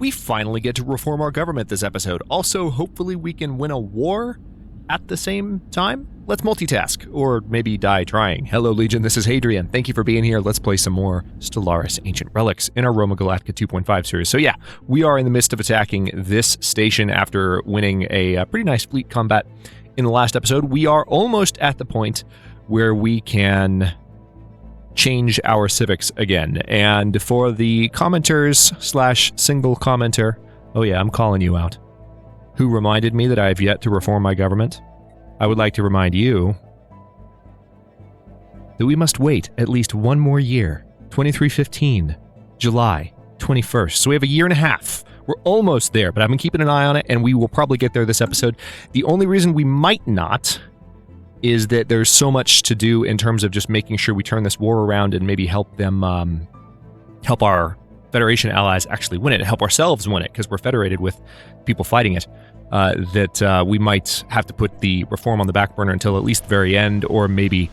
We finally get to reform our government this episode. Also, hopefully we can win a war at the same time. Let's multitask, or maybe die trying. Hello, Legion, this is Hadrian. Thank you for being here. Let's play some more Stellaris Ancient Relics in our Roma Galactica 2.5 series. So yeah, we are in the midst of attacking this station after winning a pretty nice fleet combat in the last episode. We are almost at the point where we can change our civics again. And for the commenters / single commenter, oh yeah, I'm calling you out, who reminded me that I have yet to reform my government, I would like to remind you that we must wait at least one more year, 2315, July 21st. So we have a year and a half. We're almost there, but I've been keeping an eye on it, and we will probably get there this episode. The only reason we might not is that there's so much to do in terms of just making sure we turn this war around and maybe help them, help our Federation allies actually win it, help ourselves win it, because we're federated with people fighting it. That we might have to put the reform on the back burner until at least the very end, or maybe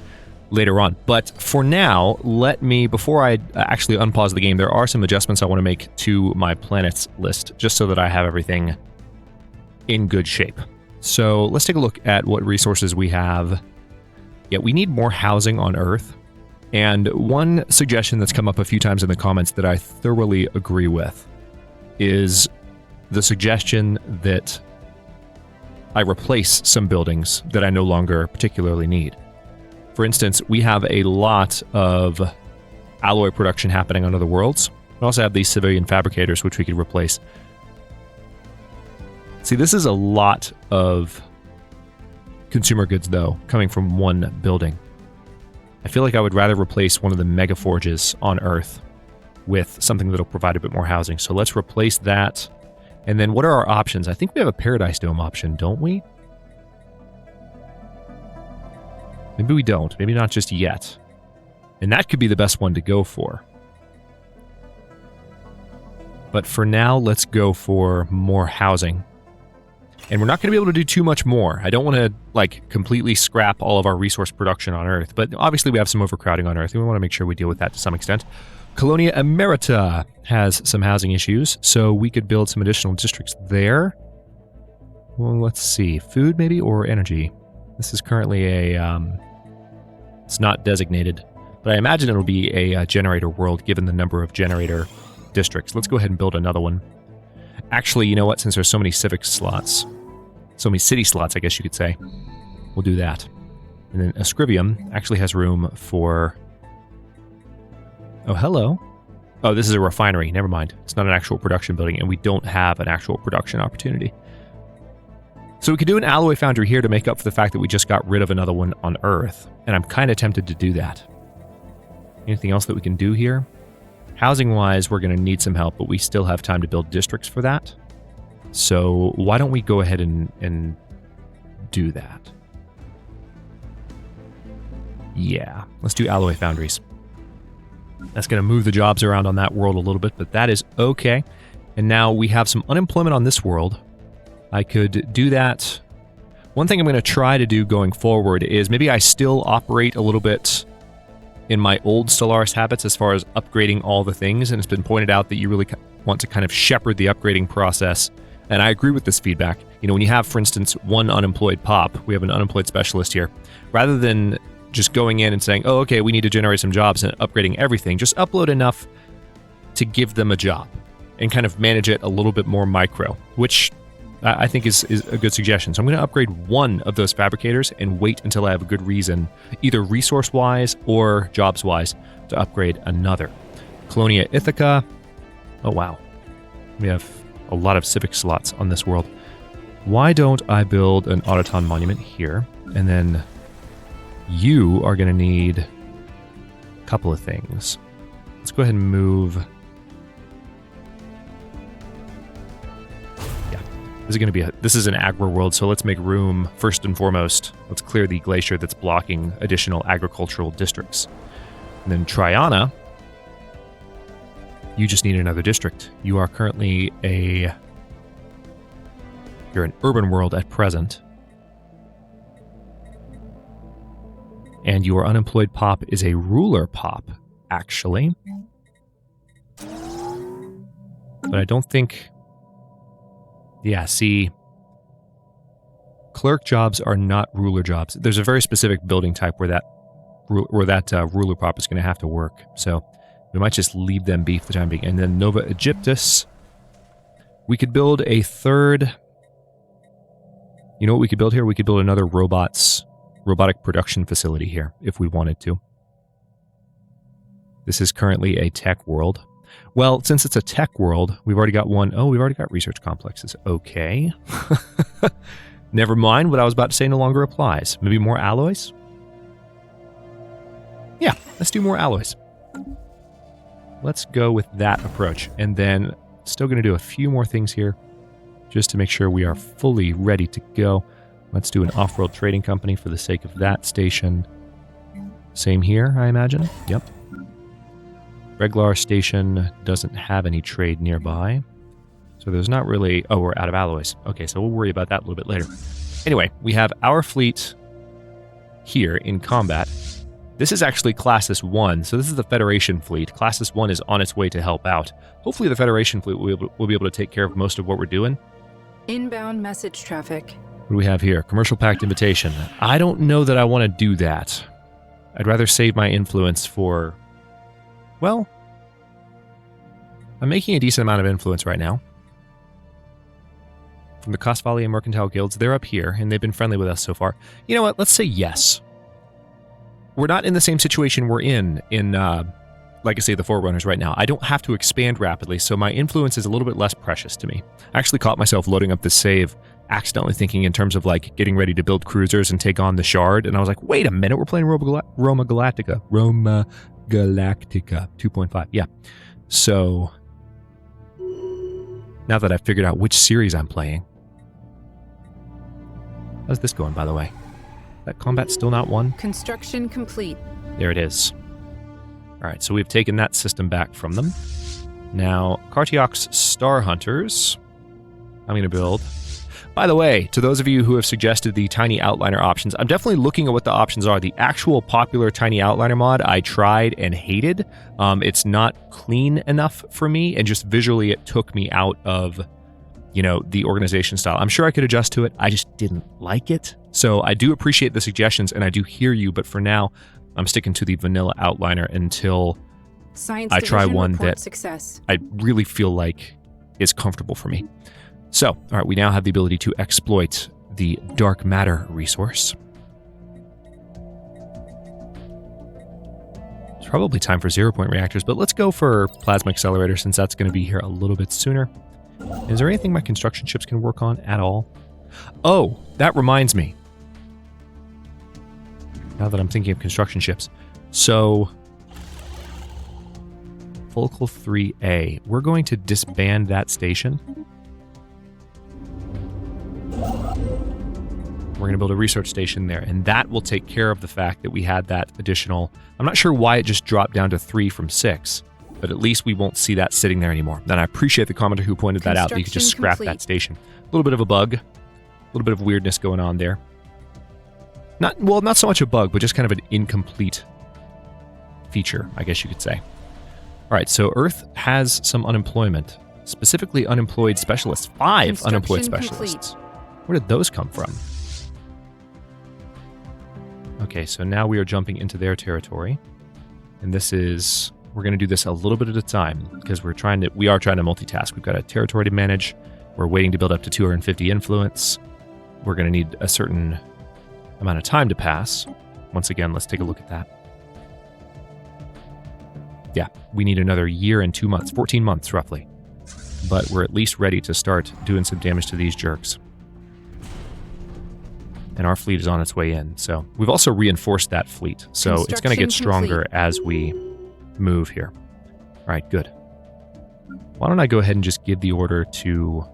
later on. But for now, let me, before I actually unpause the game, there are some adjustments I want to make to my planets list, just so that I have everything in good shape. So let's take a look at what resources we have. Yeah, we need more housing on Earth. And one suggestion that's come up a few times in the comments that I thoroughly agree with is the suggestion that I replace some buildings that I no longer particularly need. For instance, we have a lot of alloy production happening on other worlds. We also have these civilian fabricators, which we could replace. See, this is a lot of consumer goods, though, coming from one building. I feel like I would rather replace one of the mega forges on Earth with something that'll provide a bit more housing. So let's replace that. And then what are our options? I think we have a Paradise Dome option, don't we? Maybe we don't. Maybe not just yet. And that could be the best one to go for. But for now, let's go for more housing. And we're not going to be able to do too much more. I don't want to, like, completely scrap all of our resource production on Earth. But obviously we have some overcrowding on Earth, and we want to make sure we deal with that to some extent. Colonia Emerita has some housing issues, so we could build some additional districts there. Well, let's see. Food, maybe, or energy? This is currently a... it's not designated, but I imagine it'll be a generator world, given the number of generator districts. Let's go ahead and build another one. Actually, you know what? Since there's so many civic slots, so many city slots, I guess you could say, we'll do that. And then Ascrivium actually has room for... Oh, hello. Oh, this is a refinery. Never mind. It's not an actual production building, and we don't have an actual production opportunity. So we could do an alloy foundry here to make up for the fact that we just got rid of another one on Earth, and I'm kind of tempted to do that. Anything else that we can do here? Housing-wise, we're going to need some help, but we still have time to build districts for that. So why don't we go ahead and do that? Yeah, let's do alloy foundries. That's going to move the jobs around on that world a little bit, but that is okay. And now we have some unemployment on this world. I could do that. One thing I'm going to try to do going forward is maybe I still operate a little bit in my old Stellaris habits as far as upgrading all the things, and it's been pointed out that you really want to kind of shepherd the upgrading process, and I agree with this feedback. You know, when you have, for instance, one unemployed pop, we have an unemployed specialist here, rather than just going in and saying, oh, okay, we need to generate some jobs and upgrading everything, just upload enough to give them a job and kind of manage it a little bit more micro, which I think is a good suggestion. So I'm going to upgrade one of those fabricators and wait until I have a good reason, either resource-wise or jobs-wise, to upgrade another. Colonia Ithaca. Oh, wow. We have a lot of civic slots on this world. Why don't I build an autoton monument here, and then you are going to need a couple of things. Let's go ahead and move. Yeah, this is an agri world, so let's make room first and foremost. Let's clear the glacier that's blocking additional agricultural districts. And then Triana, you just need another district. You are currently you're an urban world at present. And your unemployed pop is a ruler pop, actually. But I don't think Yeah, see, clerk jobs are not ruler jobs. There's a very specific building type where that ruler prop is going to have to work. So we might just leave them be for the time being. And then Nova Egyptus, we could build a third. You know what we could build here? We could build another robotic production facility here if we wanted to. This is currently a tech world. Well, since it's a tech world, we've already got one. Oh, we've already got research complexes. Okay. Never mind, what I was about to say no longer applies. Maybe more alloys? Yeah, let's do more alloys. Let's go with that approach. And then still going to do a few more things here just to make sure we are fully ready to go. Let's do an off-world trading company for the sake of that station. Same here, I imagine. Yep. Reglar station doesn't have any trade nearby. So there's not really... Oh, we're out of alloys. Okay, so we'll worry about that a little bit later. Anyway, we have our fleet here in combat. This is actually Classis 1, so this is the Federation fleet. Classis 1 is on its way to help out. Hopefully the Federation fleet will be able to take care of most of what we're doing. Inbound message traffic. What do we have here? Commercial Pact invitation. I don't know that I want to do that. I'd rather save my influence for... Well, I'm making a decent amount of influence right now. From the Kosvali and Mercantile Guilds, they're up here, and they've been friendly with us so far. You know what? Let's say yes. We're not in the same situation we're in like I say, the Forerunners right now. I don't have to expand rapidly, so my influence is a little bit less precious to me. I actually caught myself loading up this save, accidentally thinking in terms of like getting ready to build cruisers and take on the Shard, and I was like, wait a minute, we're playing Roma Galactica. Roma Galactica 2.5. Yeah. So now that I've figured out which series I'm playing. How's this going, by the way? That combat still not won? Construction complete. There it is. All right, so we've taken that system back from them. Now, Cartiox Star Hunters, I'm going to build. By the way, to those of you who have suggested the Tiny Outliner options, I'm definitely looking at what the options are. The actual popular Tiny Outliner mod, I tried and hated. It's not clean enough for me, and just visually it took me out of, you know, the organization style. I'm sure I could adjust to it. I just didn't like it. So I do appreciate the suggestions, and I do hear you, but for now, I'm sticking to the vanilla outliner until I try one that I really feel like is comfortable for me. So, all right, we now have the ability to exploit the dark matter resource. It's probably time for 0-point reactors, but let's go for plasma accelerator since that's going to be here a little bit sooner. Is there anything my construction ships can work on at all? Oh, that reminds me. Now that I'm thinking of construction ships. So, Focal 3A. We're going to disband that station. We're going to build a research station there, and that will take care of the fact that we had that additional... I'm not sure why it just dropped down to 3 from 6, but at least we won't see that sitting there anymore. And I appreciate the commenter who pointed that out, that you could just scrap that station. A little bit of a bug, a little bit of weirdness going on there. Not so much a bug, but just kind of an incomplete feature, I guess you could say. All right, so Earth has some unemployment, specifically unemployed specialists. 5 unemployed specialists. Where did those come from? Okay, so now we are jumping into their territory, and this is... We're going to do this a little bit at a time because we are trying to multitask. We've got a territory to manage. We're waiting to build up to 250 influence. We're going to need a certain amount of time to pass. Once again, let's take a look at that. Yeah, we need another year and 2 months, 14 months roughly. But we're at least ready to start doing some damage to these jerks. And our fleet is on its way in. So we've also reinforced that fleet. So it's going to get stronger as we move here. All right, good. Why don't I go ahead and just give the order to...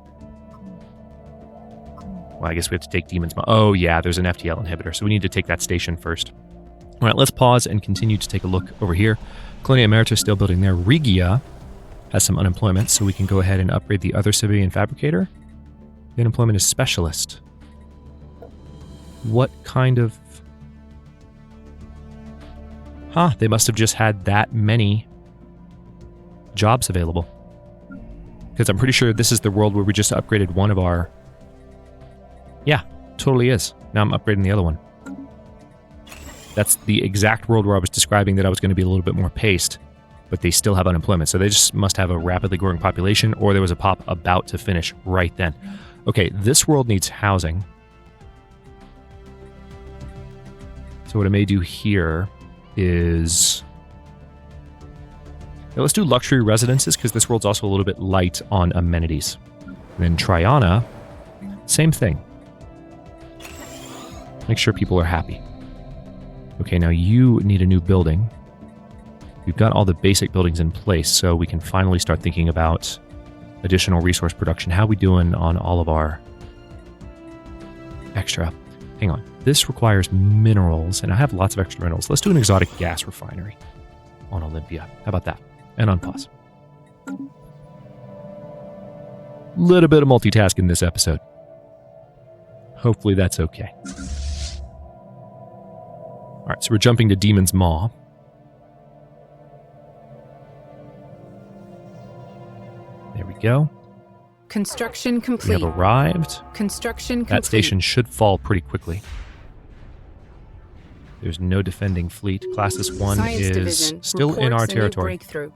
Well, I guess we have to take Demons. Oh, yeah, there's an FTL inhibitor, so we need to take that station first. All right, let's pause and continue to take a look over here. Colonia Emerita still building there. Regia has some unemployment, so we can go ahead and upgrade the other civilian fabricator. The unemployment is specialist. What kind of... Huh, they must have just had that many jobs available. Because I'm pretty sure this is the world where we just upgraded one of our... Yeah, totally is. Now I'm upgrading the other one. That's the exact world where I was describing that I was going to be a little bit more paced, but they still have unemployment. So they just must have a rapidly growing population, or there was a pop about to finish right then. Okay, this world needs housing. So what I may do here is... Now let's do luxury residences, because this world's also a little bit light on amenities. And then Triana, same thing. Make sure people are happy. Okay, now you need a new building. We've got all the basic buildings in place, so we can finally start thinking about additional resource production. How are we doing on all of our extra? Hang on. This requires minerals, and I have lots of extra minerals. Let's do an exotic gas refinery on Olympia. How about that? And unpause. Little bit of multitasking in this episode. Hopefully that's okay. All right, so we're jumping to Demon's Maw. There we go. Construction We complete. have arrived. Construction complete. That station should fall pretty quickly. There's no defending fleet. Classis 1 Science is Division still in reports our a new territory. breakthrough.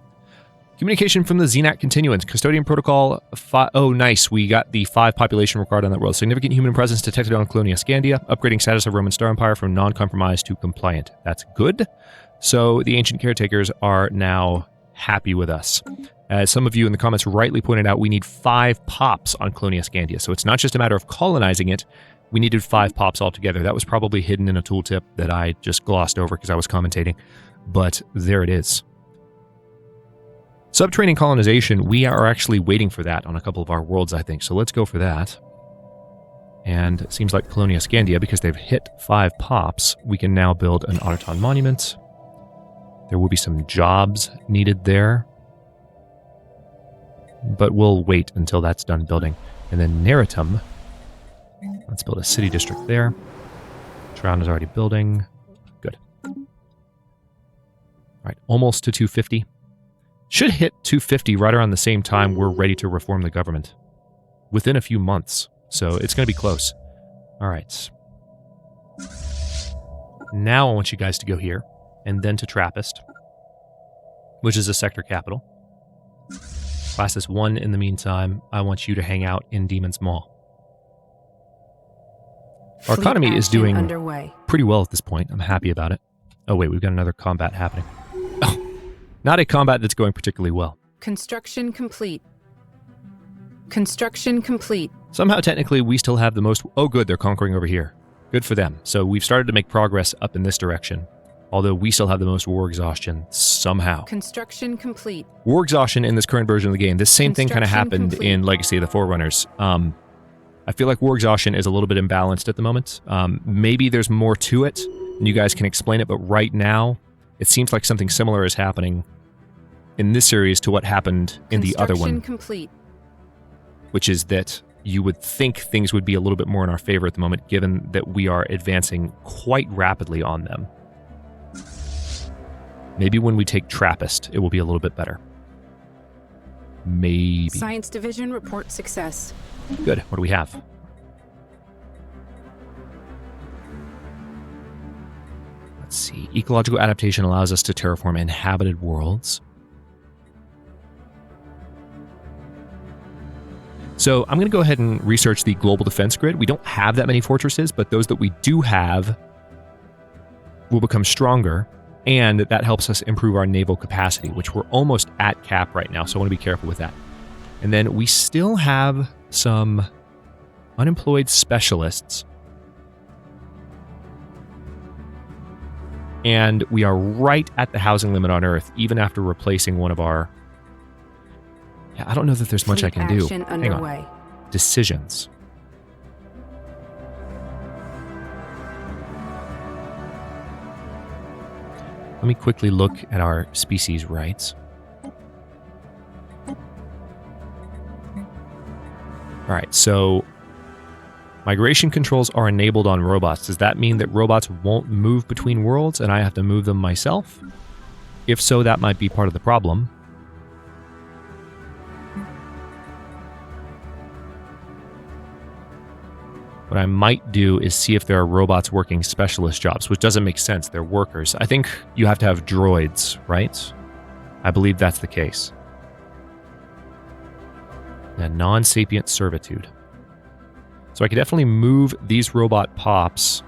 Communication from the Xenac Continuance. Custodian Protocol 5. Oh, nice. We got the 5 population required on that world. Significant human presence detected on Colonia Scandia. Upgrading status of Roman Star Empire from non-compromised to compliant. That's good. So the ancient caretakers are now happy with us. As some of you in the comments rightly pointed out, we need 5 pops on Colonia Scandia. So it's not just a matter of colonizing it. We needed 5 pops altogether. That was probably hidden in a tooltip that I just glossed over because I was commentating. But there it is. Subterranean colonization, we are actually waiting for that on a couple of our worlds, I think. So let's go for that. And it seems like Colonia Scandia, because they've hit 5 pops, we can now build an autoton monument. There will be some jobs needed there. But we'll wait until that's done building. And then Neritum. Let's build a city district there. Triana's already building. Good. All right, almost to 250. Should hit 250 right around the same time we're ready to reform the government. Within a few months. So it's going to be close. All right. Now I want you guys to go here. And then to Trappist. Which is a sector capital. Classis 1 in the meantime. I want you to hang out in Demon's Maw. Our Fleet economy is action doing underway. pretty well at this point. I'm happy about it. Oh wait, we've got another combat happening. Oh, not a combat that's going particularly well. Construction complete. Construction complete. Somehow, technically, we still have the most... Oh, good, they're conquering over here. Good for them. So we've started to make progress up in this direction. Although we still have the most war exhaustion, somehow. Construction complete. War exhaustion in this current version of the game. This same thing kind of Construction happened complete. in Legacy of the Forerunners. I feel like war exhaustion is a little bit imbalanced at the moment. Maybe there's more to it, and you guys can explain it, but right now, it seems like something similar is happening in this series to what happened in the other one. Construction complete. Which is that you would think things would be a little bit more in our favor at the moment, given that we are advancing quite rapidly on them. Maybe when we take Trappist, it will be a little bit better. Maybe. Science Division report success. Good. What do we have? Let's see. Ecological adaptation allows us to terraform inhabited worlds. So I'm going to go ahead and research the global defense grid. We don't have that many fortresses, but those that we do have will become stronger, and that helps us improve our naval capacity, which we're almost at cap right now, so I want to be careful with that. And then we still have some unemployed specialists. And we are right at the housing limit on Earth, even after replacing one of our... Yeah, I don't know that there's much I can do. Action Hang underway. on. Decisions. Let me quickly look at our species rights. All right, so migration controls are enabled on robots. Does that mean that robots won't move between worlds and I have to move them myself? If so, that might be part of the problem. What I might do is see if there are robots working specialist jobs, which doesn't make sense. They're workers. I think you have to have droids, right? I believe that's the case. Yeah, non-sapient servitude. So I could definitely move these robot pops.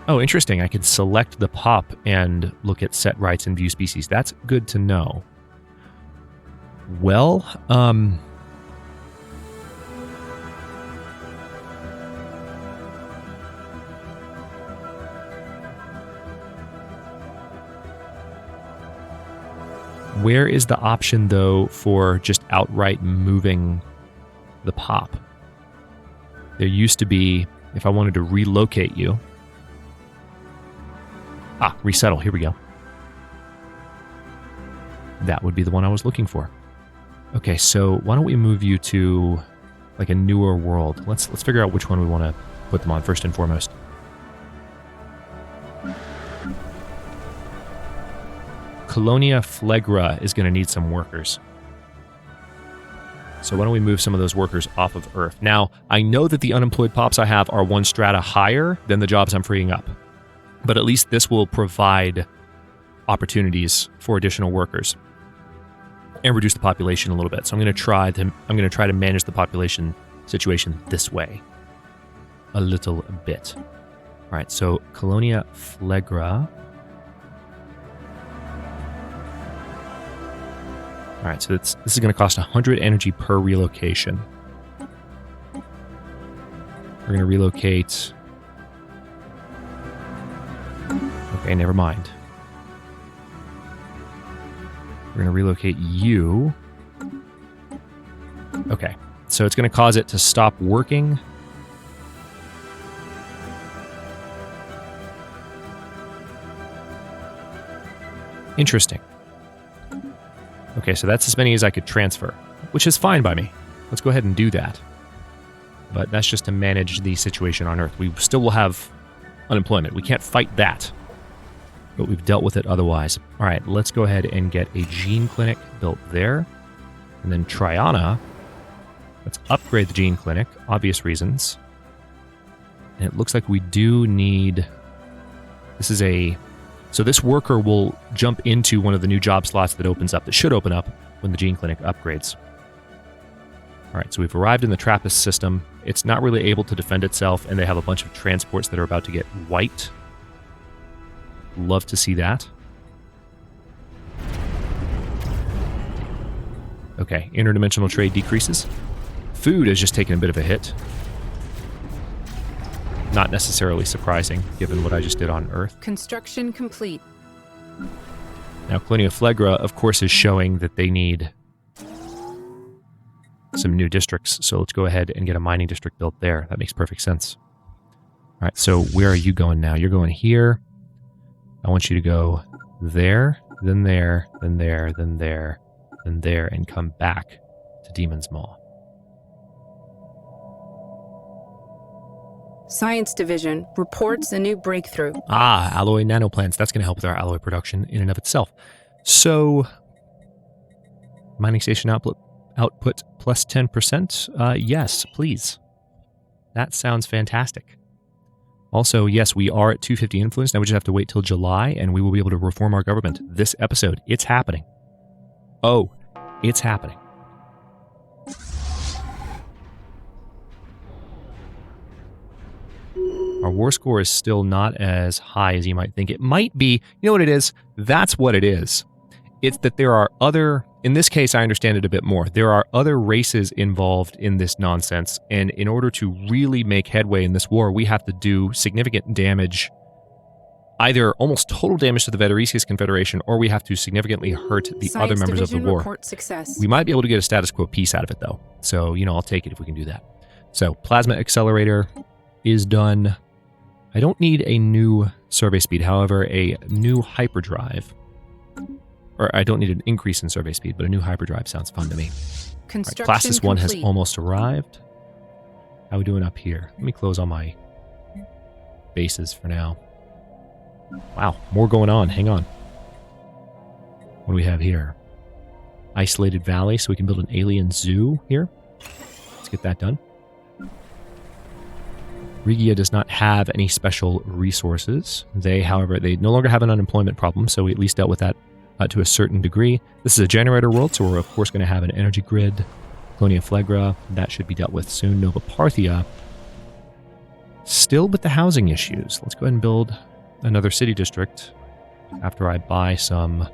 Oh, interesting. I could select the pop and look at set rights and view species. That's good to know. Well, where is the option, though, for just outright moving the pop? There used to be, if I wanted to relocate you. Ah, resettle. Here we go. That would be the one I was looking for. Okay, so why don't we move you to like a newer world? Let's figure out which one we want to put them on first and foremost. Colonia Flegra is going to need some workers. So why don't we move some of those workers off of Earth? Now, I know that the unemployed pops I have are one strata higher than the jobs I'm freeing up. But at least this will provide opportunities for additional workers and reduce the population a little bit. So I'm going to try to manage the population situation this way a little bit. All right, so Colonia Flegra. All right, so this is going to cost 100 energy per relocation. We're going to relocate. Okay, never mind. We're going to relocate you. Okay, so it's going to cause it to stop working. Interesting. Okay, so that's as many as I could transfer, which is fine by me. Let's go ahead and do that. But that's just to manage the situation on Earth. We still will have unemployment. We can't fight that. But we've dealt with it otherwise. All right, let's go ahead and get a gene clinic built there. And then Triana. Let's upgrade the gene clinic. Obvious reasons. And it looks like we do need... This is a... So this worker will jump into one of the new job slots that opens up, that should open up when the gene clinic upgrades. All right, so we've arrived in the Trappist system. It's not really able to defend itself, and they have a bunch of transports that are about to get wiped. Love to see that. Okay, interdimensional trade decreases. Food has just taken a bit of a hit. Not necessarily surprising, given what I just did on Earth. Construction complete. Now, Colonia Flegra, of course, is showing that they need some new districts, so let's go ahead and get a mining district built there. That makes perfect sense. All right, so where are you going now? You're going here. I want you to go there, then there, then there, then there, then there, and come back to Demon's Maw. Science Division reports a new breakthrough. Ah, alloy nanoplants. That's going to help with our alloy production in and of itself. So, mining station output plus 10%? Yes, please. That sounds fantastic. Also, yes, we are at 250 influence. Now we just have to wait till July, and we will be able to reform our government. This episode, it's happening. Oh, it's happening. Our war score is still not as high as you might think. It might be, you know what it is? That's what it is. It's that there are other, in this case, I understand it a bit more. There are other races involved in this nonsense, and in order to really make headway in this war, we have to do significant damage, either almost total damage to the Veterisius Confederation, or we have to significantly hurt the other members of the war. Report success. We might be able to get a status quo peace out of it, though. So, I'll take it if we can do that. So, Plasma Accelerator is done. I don't need a new survey speed, however, a new hyperdrive. Or I don't need an increase in survey speed, but a new hyperdrive sounds fun to me. Construction Right, Classis 1 has complete. almost arrived. How are we doing up here? Let me close all my bases for now. Wow, more going on. Hang on. What do we have here? Isolated valley, so we can build an alien zoo here. Let's get that done. Regia does not have any special resources. They, however, they no longer have an unemployment problem, so we at least dealt with that to a certain degree. This is a generator world, so we're of course going to have an energy grid. Colonia Flegra, that should be dealt with soon. Nova Parthia, still with the housing issues. Let's go ahead and build another city district after I buy some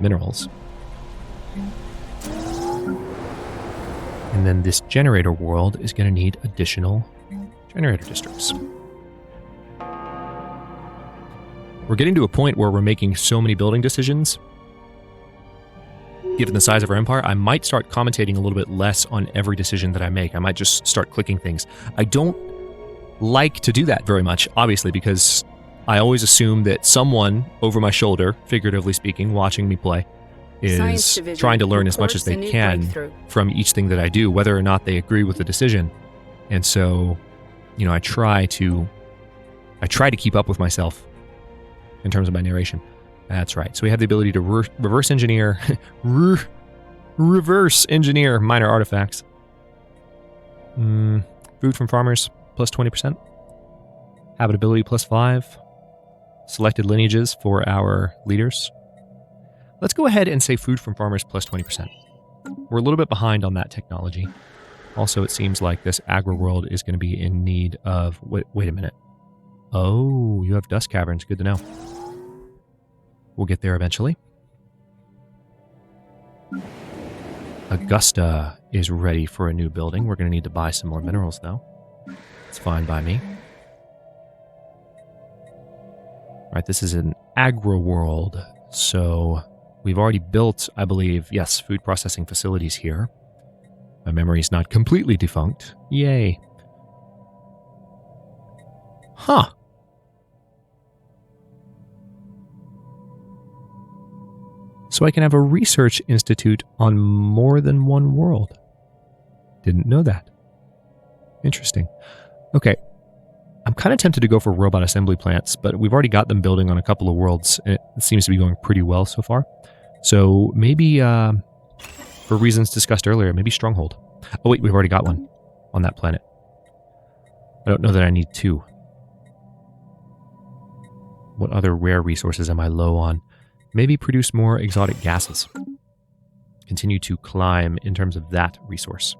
minerals. And then this generator world is going to need additional generator districts. We're getting to a point where we're making so many building decisions. Given the size of our empire, I might start commentating a little bit less on every decision that I make. I might just start clicking things. I don't like to do that very much, obviously, because I always assume that someone over my shoulder, figuratively speaking, watching me play, is trying to learn as much as they can from each thing that I do, whether or not they agree with the decision. And so, you know, I try to keep up with myself in terms of my narration. That's right. So we have the ability to reverse engineer minor artifacts. Food from farmers plus 20%. Habitability plus 5. Selected lineages for our leaders. Let's go ahead and say food from farmers plus 20%. We're a little bit behind on that technology. Also, it seems like this agro world is going to be in need of... Wait a minute. Oh, you have dust caverns. Good to know. We'll get there eventually. Augusta is ready for a new building. We're going to need to buy some more minerals, though. It's fine by me. All right, this is an agro world, so we've already built, I believe, yes, food processing facilities here. My memory's not completely defunct. Yay. Huh. So I can have a research institute on more than one world. Didn't know that. Interesting. Okay. I'm kind of tempted to go for robot assembly plants, but we've already got them building on a couple of worlds, and it seems to be going pretty well so far. So maybe, for reasons discussed earlier, maybe Stronghold. Oh wait, we've already got one on that planet. I don't know that I need two. What other rare resources am I low on? Maybe produce more exotic gases. Continue to climb in terms of that resource.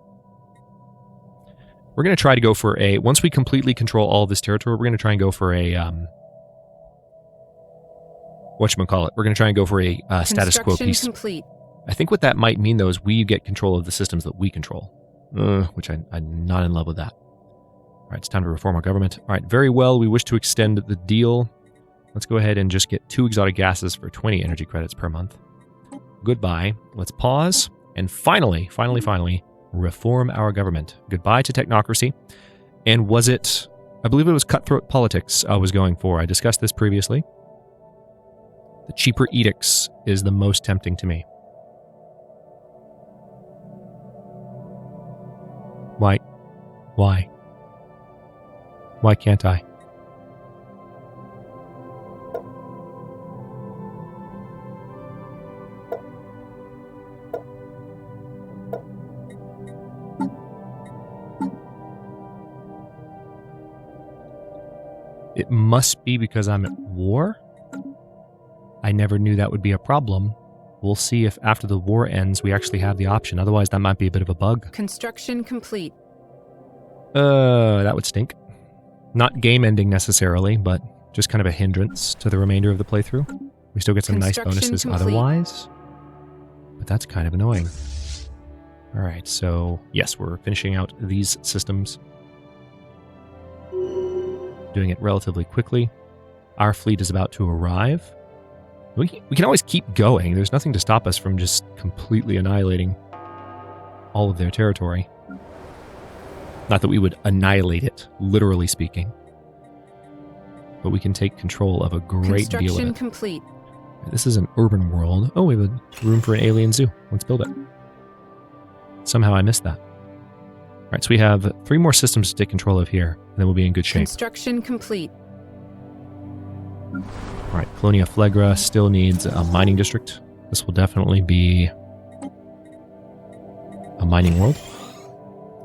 We're going to try to go for a... Once we completely control all of this territory, we're going to try and go for a... whatchamacallit? We're going to try and go for a status quo piece. Complete. I think what that might mean, though, is we get control of the systems that we control. Which I'm not in love with that. All right, it's time to reform our government. All right, very well. We wish to extend the deal. Let's go ahead and just get 2 exotic gases for 20 energy credits per month. Goodbye. Let's pause. And finally, reform our government. Goodbye to technocracy. And was it... I believe it was cutthroat politics I was going for. I discussed this previously. The cheaper edicts is the most tempting to me. Why? Why can't I? It must be because I'm at war? I never knew that would be a problem. We'll see if after the war ends we actually have the option. Otherwise, that might be a bit of a bug. Construction complete. That would stink. Not game ending necessarily, but just kind of a hindrance to the remainder of the playthrough. We still get some nice bonuses otherwise. But that's kind of annoying. Alright, so yes, we're finishing out these systems. Doing it relatively quickly. Our fleet is about to arrive. We can always keep going. There's nothing to stop us from just completely annihilating all of their territory. Not that we would annihilate it, literally speaking. But we can take control of a great deal of it. Construction complete. This is an urban world. Oh, we have a room for an alien zoo. Let's build it. Somehow I missed that. All right, so we have 3 more systems to take control of here, and then we'll be in good shape. Construction complete. All right, Colonia Flegra still needs a mining district. This will definitely be a mining world.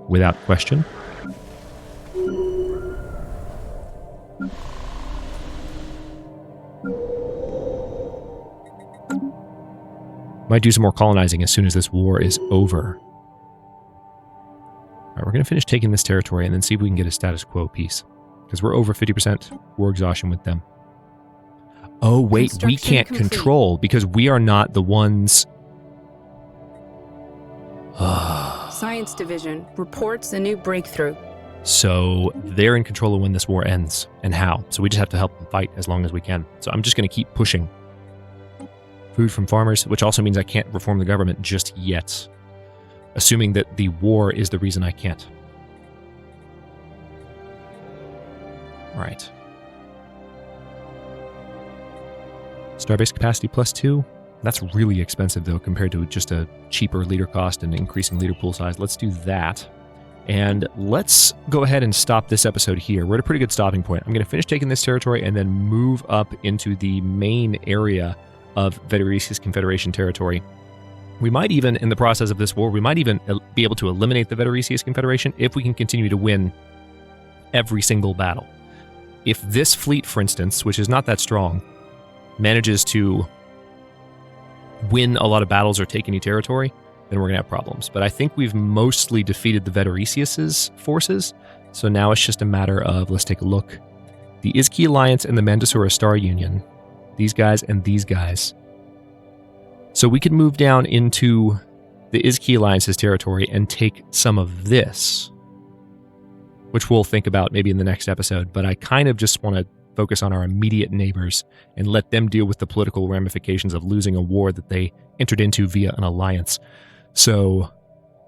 without question. Might do some more colonizing as soon as this war is over. All right, we're going to finish taking this territory and then see if we can get a status quo piece. Because we're over 50% war exhaustion with them. Oh, wait, we can't control because we are not the ones... Science Division reports a new breakthrough. So they're in control of when this war ends and how. So we just have to help them fight as long as we can. So I'm just going to keep pushing. Food from farmers, which also means I can't reform the government just yet. Assuming that the war is the reason I can't. Right. Starbase capacity +2. That's really expensive, though, compared to just a cheaper leader cost and increasing leader pool size. Let's do that. And let's go ahead and stop this episode here. We're at a pretty good stopping point. I'm going to finish taking this territory and then move up into the main area of Vettericius Confederation territory. We might even, in the process of this war, we might even be able to eliminate the Vettericius Confederation if we can continue to win every single battle. If this fleet, for instance, which is not that strong, manages to win a lot of battles or take any territory, then we're going to have problems. But I think we've mostly defeated the Vettericius' forces, so now it's just a matter of, let's take a look. The Izki Alliance and the Mandasura Star Union, these guys and these guys. So we can move down into the Izki Alliance's territory and take some of this, which we'll think about maybe in the next episode, but I kind of just want to focus on our immediate neighbors and let them deal with the political ramifications of losing a war that they entered into via an alliance. So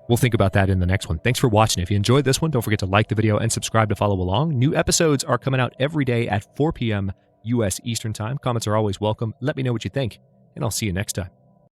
we'll think about that in the next one. Thanks for watching. If you enjoyed this one, don't forget to like the video and subscribe to follow along. New episodes are coming out every day at 4 p.m. U.S. Eastern Time. Comments are always welcome. Let me know what you think, and I'll see you next time.